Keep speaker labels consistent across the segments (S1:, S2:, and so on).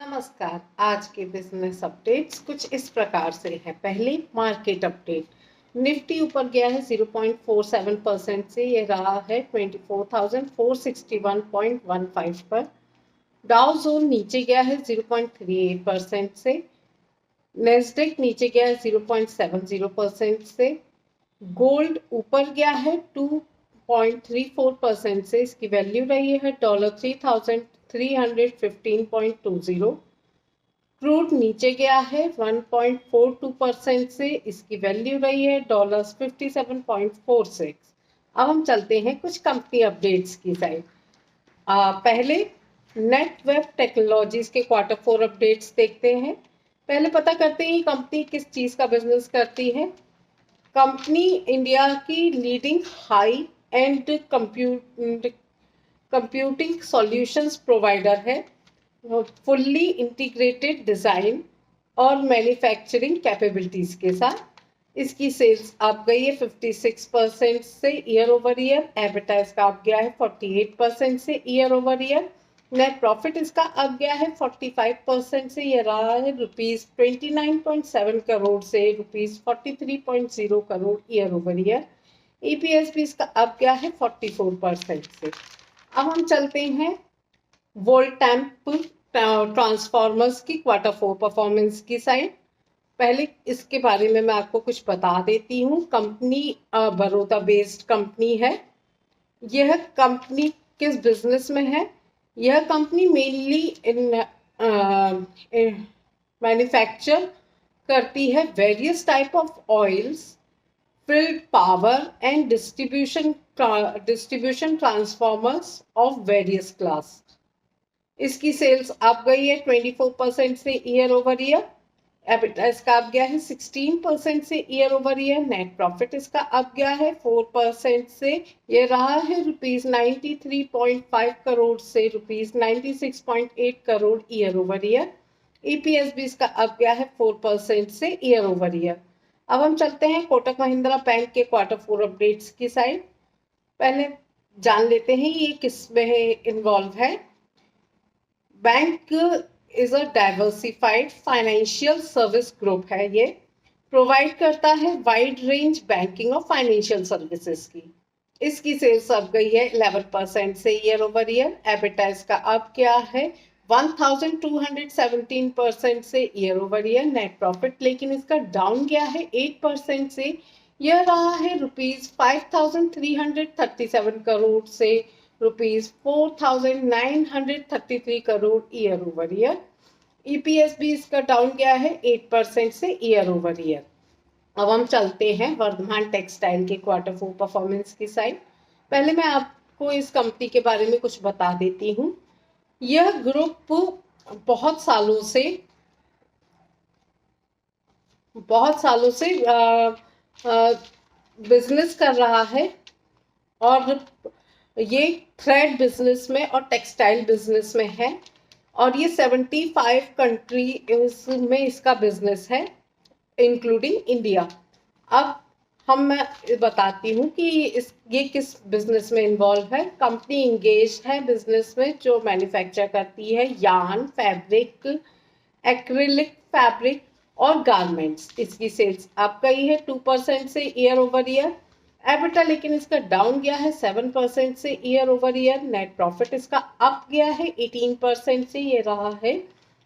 S1: नमस्कार। आज के बिजनेस अपडेट्स कुछ इस प्रकार से है। पहले मार्केट अपडेट। निफ्टी ऊपर गया है 0.47% से, ये रहा है 24,461.15 पर। डाउ जोन नीचे गया है 0.38% से। नेस्डेक नीचे गया है 0.70% से। गोल्ड ऊपर गया है 2.34% से, इसकी वैल्यू रही है $3,315.20। क्रूड नीचे गया है 1.42% से, इसकी वैल्यू रही है $57.46। अब हम चलते हैं कुछ कंपनी अपडेट्स की साइड। पहले नेट वेब टेक्नोलॉजीज के क्वार्टर 4 अपडेट्स देखते हैं। पहले पता करते हैं कंपनी किस चीज का बिजनेस करती है। कंपनी इंडिया की leading high and computing solutions provider है। फुल्ली इंटीग्रेटेड डिजाइन और मैन्युफैक्चरिंग कैपेबिलिटीज के साथ। इसकी सेल्स अप गई है 56% से ईयर ओवर ईयर। एबिटा इसका अप गया है 48% से year over year. Net profit इसका अप गया है 45% से, ये रहा है ₹29.7 करोड़ से ₹43.0 crore year over year. EPS भी इसका अप गया है 44% से। अब हम चलते हैं वोल्टैम्प ट्रांसफॉर्मर्स की क्वार्टर 4 परफॉर्मेंस की साइड। पहले इसके बारे में मैं आपको कुछ बता देती हूँ। कंपनी बड़ौदा बेस्ड कंपनी है। यह कंपनी किस बिजनेस में है? यह कंपनी मेनली इन मैन्युफैक्चर करती है various type of oils, field power and distribution transformers of various class। इसकी सेल्स अप गई है 24% से ईयर ओवर ईयर। एबिटा इसका अप गया है 16% से year over year. Net profit इसका अप गया है 4% से, ये रहा है ₹93.5 करोड़ से ₹96.8 crore year over year. EPS भी इसका अप गया है 4% से ईयर ओवर ईयर। अब हम चलते हैं कोटक महिंद्रा बैंक के क्वार्टर 4 अपडेट्स की साइड। पहले जान लेते हैं ये किस में इन्वॉल्व है। Bank is a diversified financial service group है। ये प्रोवाइड करता है वाइड रेंज बैंकिंग और फाइनेंशियल सर्विसेज की। इसकी सेल्स अप गई है 11% से ईयर ओवर ईयर। एबिटा इसका अप क्या है 1217% से year over year. Net profit लेकिन इसका डाउन गया है 8% से, यह रहा है ₹5,337 करोड़ से ₹4,933 crore year over year. EPS भी इसका डाउन गया है 8% से ईयर ओवर ईयर। अब हम चलते हैं वर्धमान टेक्सटाइल के क्वार्टर 4 परफॉर्मेंस की साइड। पहले मैं आपको इस कंपनी के बारे में कुछ बता देती हूँ। यह ग्रुप बहुत सालों से बिजनेस कर रहा है और ये थ्रेड बिजनेस में और टेक्सटाइल बिजनेस में है और ये 75 कंट्रीज में इसका बिजनेस है इंक्लूडिंग इंडिया। अब मैं बताती हूँ कि ये किस बिजनेस में इन्वॉल्व है। कंपनी इंगेज है बिजनेस में जो मैन्युफैक्चर करती है यार्न, फैब्रिक, एक्रिलिक फैब्रिक और गारमेंट्स। इसकी सेल्स अप गई है 2% से ईयर ओवर ईयर। एबिटा लेकिन इसका डाउन गया है 7% से year over year. Net profit इसका अप गया है 18% से, ये रहा है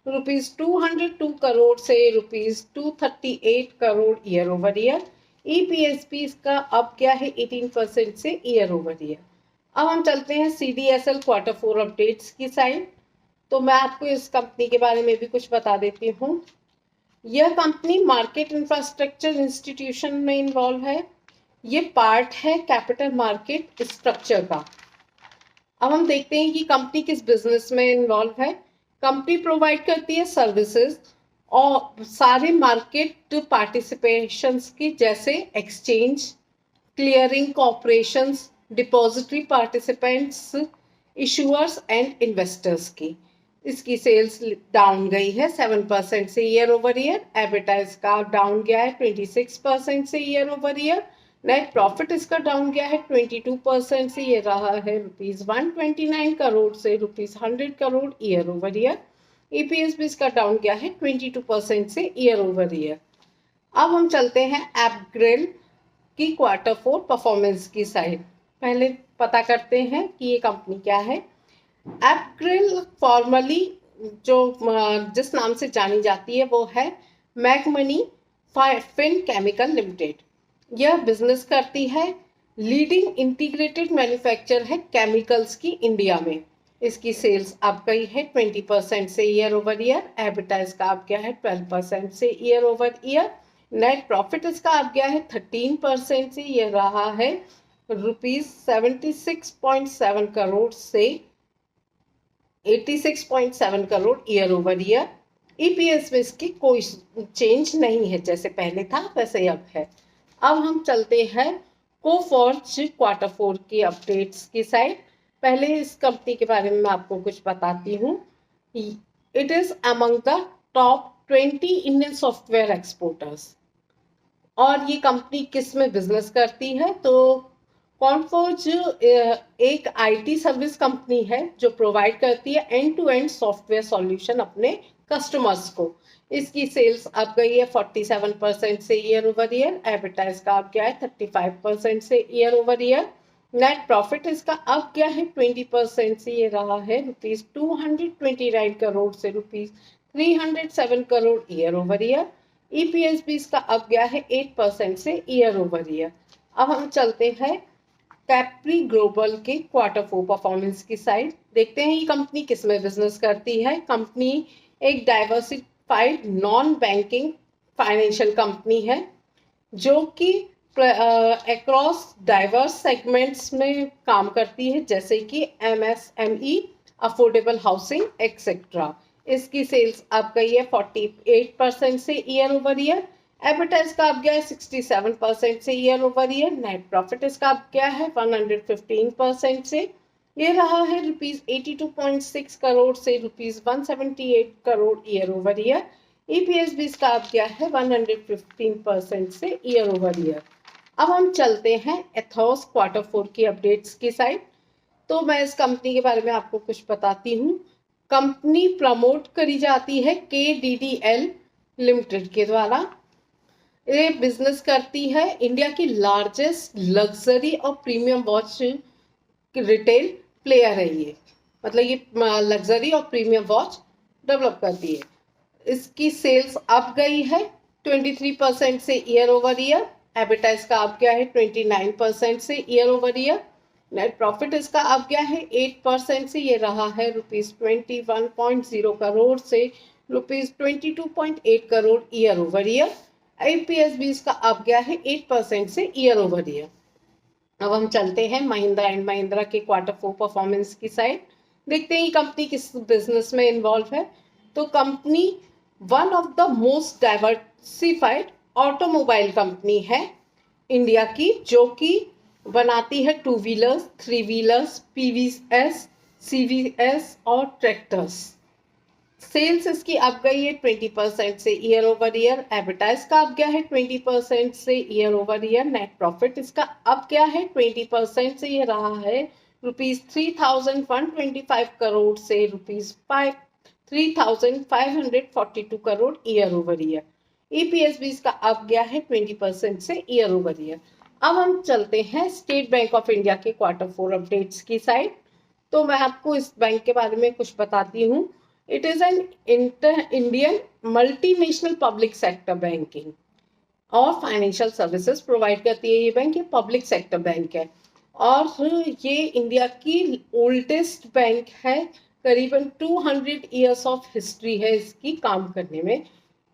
S1: ₹202 करोड़ से ₹238 crore year over year. EPS भी इसका अप गया है 18% से ईयर ओवर ईयर। अब हम चलते हैं सीडीएसएल क्वार्टर 4 अपडेट्स की साइड। तो मैं आपको इस कंपनी के बारे में भी कुछ बता देती हूँ। यह कंपनी मार्केट इंफ्रास्ट्रक्चर इंस्टीट्यूशन में इन्वॉल्व है। ये पार्ट है कैपिटल मार्केट स्ट्रक्चर का। अब हम देखते हैं कि कंपनी किस बिजनेस में इन्वॉल्व है। कंपनी प्रोवाइड करती है सर्विसेज और सारे मार्केट पार्टिसिपेशंस की, जैसे exchange, clearing corporations, depository participants, issuers and investors की। इसकी सेल्स डाउन गई है 7% से ईयर ओवर ईयर। एबिटा इसका डाउन गया है 26% से year over year. Net profit इसका डाउन गया है 22% से, ये रहा है ₹129 करोड़ से ₹100 crore year over year. EPS भी इसका डाउन गया है 22% से ईयर ओवर ईयर। अब हम चलते हैं एपग्रेल की Q4 परफॉर्मेंस की साइड। पहले पता करते हैं कि ये कंपनी क्या है। एपग्रेल फॉर्मली जिस नाम से जानी जाती है वो है मैकमनी फिन केमिकल लिमिटेड। यह बिजनेस करती है, लीडिंग इंटीग्रेटेड मैन्युफैक्चर है केमिकल्स की इंडिया में। इसकी सेल्स अप गई है 20% से ईयर ओवर ईयर। एबिटा इसका अप गया है 12% से year over year. Net profit इसका अप गया है 13% से, ये रहा है ₹76.7 करोड़ से 86.7 crore year over year. EPS में इसकी कोई चेंज नहीं है, जैसे पहले था वैसे अब है। अब हम चलते हैं कोफॉर्ज Q4 की अपडेट्स की साइड। पहले इस कंपनी के बारे में मैं आपको कुछ बताती हूँ। It is among the top 20 Indian software exporters. और ये कंपनी किस में बिजनेस करती है, तो कॉन्फोर्ज एक आईटी सर्विस कंपनी है जो प्रोवाइड करती है end to end software solution अपने कस्टमर्स को। इसकी सेल्स अप गई है 47% से ईयर ओवर ईयर। एबिटा इसका अप गया है 35% से year over year. Net profit इसका अप गया है 20% से, ये रहा है ₹229 करोड़ से ₹307 crore year over year. EPS भी इसका अप गया है 8% से ईयर ओवर ईयर। अब हम चलते हैं कैप्री ग्लोबल के Q4 परफॉर्मेंस की साइड। देखते हैं ये कंपनी किस में बिजनेस करती है। कंपनी एक diversified non banking financial company है जो कि अक्रॉस डाइवर्स सेगमेंट्स में काम करती है, जैसे कि MSME, अफोर्डेबल हाउसिंग एक्सेट्रा। इसकी सेल्स अप गई है 48% से ईयर ओवर ईयर। एबिटा इसका अप गया है 67% से year over year. Net profit इसका अप गया है 115% से, ये रहा है ₹82.6 करोड़ से ₹178 crore year over year. EPS भी इसका अप गया है 115% से ईयर ओवर ईयर। अब हम चलते हैं एथोस Q4 की अपडेट्स की साइड। तो मैं इस कंपनी के बारे में आपको कुछ बताती हूँ। कंपनी प्रमोट करी जाती है KDDL लिमिटेड के द्वारा। ये बिजनेस करती है, इंडिया की लार्जेस्ट लग्जरी और प्रीमियम वॉच रिटेल प्लेयर है ये। मतलब ये लग्जरी और प्रीमियम वॉच डेवलप करती है। इसकी सेल्स अप गई है 23% से ईयर ओवर ईयर। एबिटा इसका अप गया है 29% से year over year. Net profit इसका अप गया है 8% से, ये रहा है ₹21.0 करोड़ से ₹22.8 crore year over year. IPS भी इसका अप गया है 8% से ईयर ओवर ईयर। अब हम चलते हैं महिंद्रा एंड महिंद्रा के Q4 परफॉर्मेंस की साइड। देखते हैं ये कंपनी किस बिजनेस में इन्वॉल्व है। तो company one of the most diversified automobile company है इंडिया की, जो कि बनाती है 2 व्हीलर्स, 3 व्हीलर्स, PVS, CVS और ट्रैक्टर्स। सेल्स इसकी अप गई है 20% से ईयर ओवर ईयर। एबिटा इसका अप गया है 20% से year over year. Net profit इसका अप गया है 20% से, ये रहा है ₹3,125 करोड़ से ₹3,542 crore year over year. EPS भी इसका अप गया है 20% से ईयर ओवर ईयर। अब हम चलते हैं स्टेट बैंक ऑफ इंडिया के Q4 अपडेट्स की साइड। तो मैं आपको इस बैंक के बारे में कुछ बताती हूँ। It is an Indian multinational public sector banking और फाइनेंशियल सर्विसेज प्रोवाइड करती है ये बैंक। ये पब्लिक सेक्टर बैंक है और ये इंडिया की ओल्डेस्ट बैंक है। करीबन 200 ईयर्स ऑफ हिस्ट्री है इसकी काम करने में।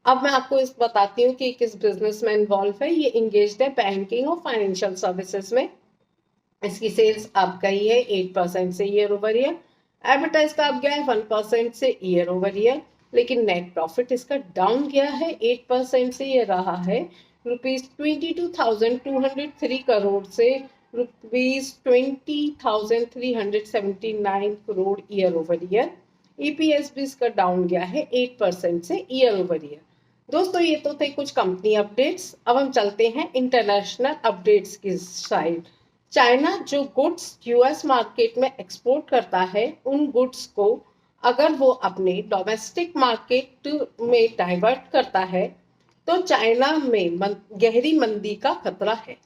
S1: अब मैं आपको इस बताती हूँ कि किस बिजनेस में इन्वॉल्व है। ये इंगेज्ड है बैंकिंग और फाइनेंशियल सर्विसेज में। इसकी सेल्स अप गई है 8% से ईयर ओवर ईयर। एबिटा इसका अप गया है 1% से ईयर ओवर ईयर, लेकिन नेट प्रॉफिट इसका डाउन गया है 8% से, ये रहा है ₹22,203 करोड़ से ₹20,379 crore year over year. EPS भी इसका डाउन गया है 8% से ईयर ओवर ईयर। दोस्तों ये तो थे कुछ कंपनी अपडेट्स। अब हम चलते हैं इंटरनेशनल अपडेट्स की साइड। चाइना जो गुड्स यूएस मार्केट में एक्सपोर्ट करता है, उन गुड्स को अगर वो अपने डोमेस्टिक मार्केट में डाइवर्ट करता है तो चाइना में गहरी मंदी का खतरा है।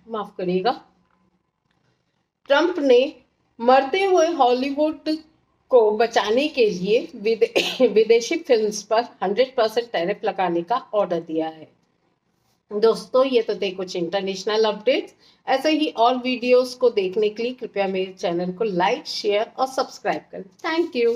S1: माफ करिएगा। ट्रंप ने मरते हुए हॉलीवुड को बचाने के लिए विदेशी फिल्म्स पर 100% टैरिफ लगाने का ऑर्डर दिया है। दोस्तों, ये तो थे कुछ इंटरनेशनल अपडेट्स। ऐसे ही और वीडियोस को देखने के लिए कृपया मेरे चैनल को लाइक, शेयर और सब्सक्राइब करें। Thank you.